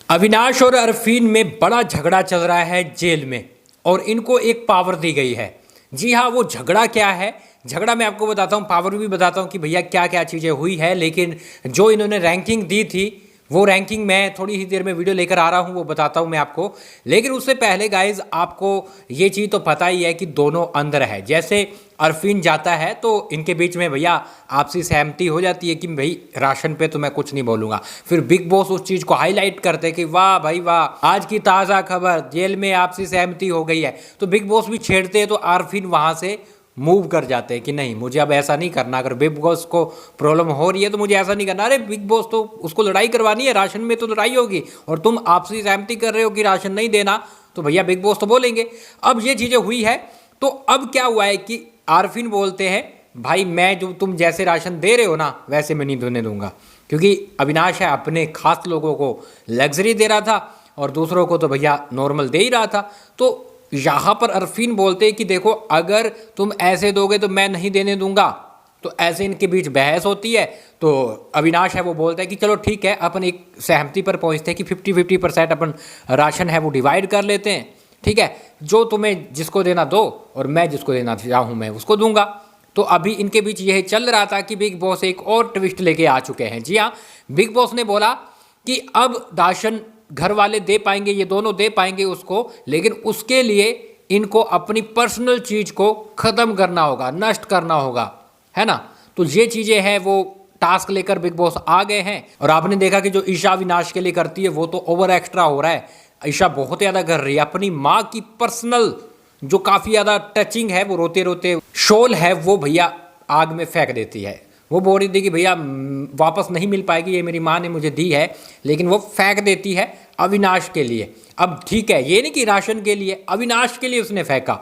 अविनाश और अरफीन में बड़ा झगड़ा चल रहा है जेल में और इनको एक पावर दी गई है। जी हाँ, वो झगड़ा क्या है, झगड़ा मैं आपको बताता हूँ, पावर भी बताता हूँ कि भैया क्या क्या चीज़ें हुई है। लेकिन जो इन्होंने रैंकिंग दी थी वो रैंकिंग मैं थोड़ी ही देर में वीडियो लेकर आ रहा हूँ, वो बताता हूँ मैं आपको। लेकिन उससे पहले गाइज आपको ये चीज़ तो पता ही है कि दोनों अंदर है। जैसे अरफीन जाता है तो इनके बीच में भैया आपसी सहमति हो जाती है कि भाई राशन पे तो मैं कुछ नहीं बोलूँगा। फिर बिग बॉस उस चीज़ को हाईलाइट करते कि वाह भाई वाह, आज की ताज़ा खबर, जेल में आपसी सहमति हो गई है। तो बिग बॉस भी छेड़ते हैं तो अरफीन वहाँ से मूव कर जाते हैं कि नहीं, मुझे अब ऐसा नहीं करना। अगर बिग बॉस को प्रॉब्लम हो रही है तो मुझे ऐसा नहीं करना। अरे बिग बॉस तो उसको लड़ाई करवानी है, राशन में तो लड़ाई होगी और तुम आपसी सहमति कर रहे हो कि राशन नहीं देना, तो भैया बिग बॉस तो बोलेंगे। अब ये चीज़ें हुई है तो अब क्या हुआ है कि आरफिन बोलते हैं भाई मैं जो तुम जैसे राशन दे रहे हो ना वैसे मैं नहीं देने दूंगा, क्योंकि अविनाश है अपने खास लोगों को लग्जरी दे रहा था और दूसरों को तो भैया नॉर्मल दे ही रहा था। तो यहाँ पर अरफीन बोलते हैं कि देखो अगर तुम ऐसे दोगे तो मैं नहीं देने दूंगा। तो ऐसे इनके बीच बहस होती है। तो अविनाश है वो बोलता है कि चलो ठीक है, अपन एक सहमति पर पहुँचते हैं कि 50-50% अपन राशन है वो डिवाइड कर लेते हैं। ठीक है, जो तुम्हें जिसको देना दो और मैं जिसको देना चाहूँ मैं उसको दूंगा। तो अभी इनके बीच यह चल रहा था कि बिग बॉस एक और ट्विस्ट लेके आ चुके हैं। जी हाँ, बिग बॉस ने बोला कि अब राशन घर वाले दे पाएंगे, ये दोनों दे पाएंगे उसको, लेकिन उसके लिए इनको अपनी पर्सनल चीज़ को ख़त्म करना होगा, नष्ट करना होगा, है ना। तो ये चीज़ें हैं वो टास्क लेकर बिग बॉस आ गए हैं। और आपने देखा कि जो ईशा अविनाश के लिए करती है वो तो ओवर एक्स्ट्रा हो रहा है। ईशा बहुत ज़्यादा कर रही है, अपनी माँ की पर्सनल जो काफ़ी ज़्यादा टचिंग है, वो रोते रोते शॉल है वो भैया आग में फेंक देती है। वो बोल रही थी कि भैया वापस नहीं मिल पाएगी, ये मेरी माँ ने मुझे दी है, लेकिन वो फेंक देती है अविनाश के लिए। अब ठीक है, ये नहीं कि राशन के लिए, अविनाश के लिए उसने फेंका।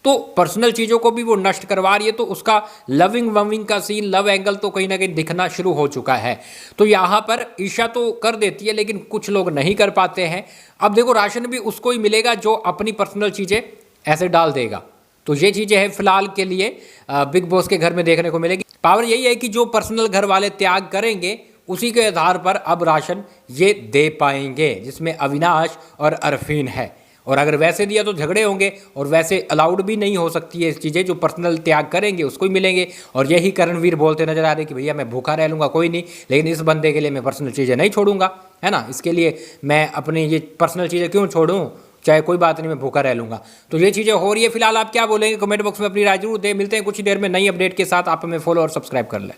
तो पर्सनल चीज़ों को भी वो नष्ट करवा रही है। तो उसका लविंग वविंग का सीन, लव एंगल तो कहीं ना कहीं दिखना शुरू हो चुका है। तो यहाँ पर ईशा तो कर देती है लेकिन कुछ लोग नहीं कर पाते हैं। अब देखो राशन भी उसको ही मिलेगा जो अपनी पर्सनल चीज़ें ऐसे डाल देगा। तो ये चीज़ें हैं फिलहाल के लिए बिग बॉस के घर में देखने को मिलेगी। पावर यही है कि जो पर्सनल घर वाले त्याग करेंगे उसी के आधार पर अब राशन ये दे पाएंगे, जिसमें अविनाश और अरफीन है। और अगर वैसे दिया तो झगड़े होंगे और वैसे अलाउड भी नहीं हो सकती है चीज़ें। जो पर्सनल त्याग करेंगे उसको ही मिलेंगे। और यही करणवीर बोलते नजर आ रहे कि भैया मैं भूखा रह लूँगा कोई नहीं, लेकिन इस बंदे के लिए मैं पर्सनल चीज़ें नहीं छोड़ूंगा, है ना। इसके लिए मैं अपनी ये पर्सनल चीज़ें क्यों छोड़ूं, चाहे कोई बात नहीं, मैं भूखा रह लूँगा। तो ये चीज़ें हो रही है। फिलहाल आप क्या बोलेंगे कमेंट बॉक्स में अपनी राय जरूर दें। मिलते हैं कुछ ही देर में नई अपडेट के साथ। आप हमें फॉलो और सब्सक्राइब कर लें।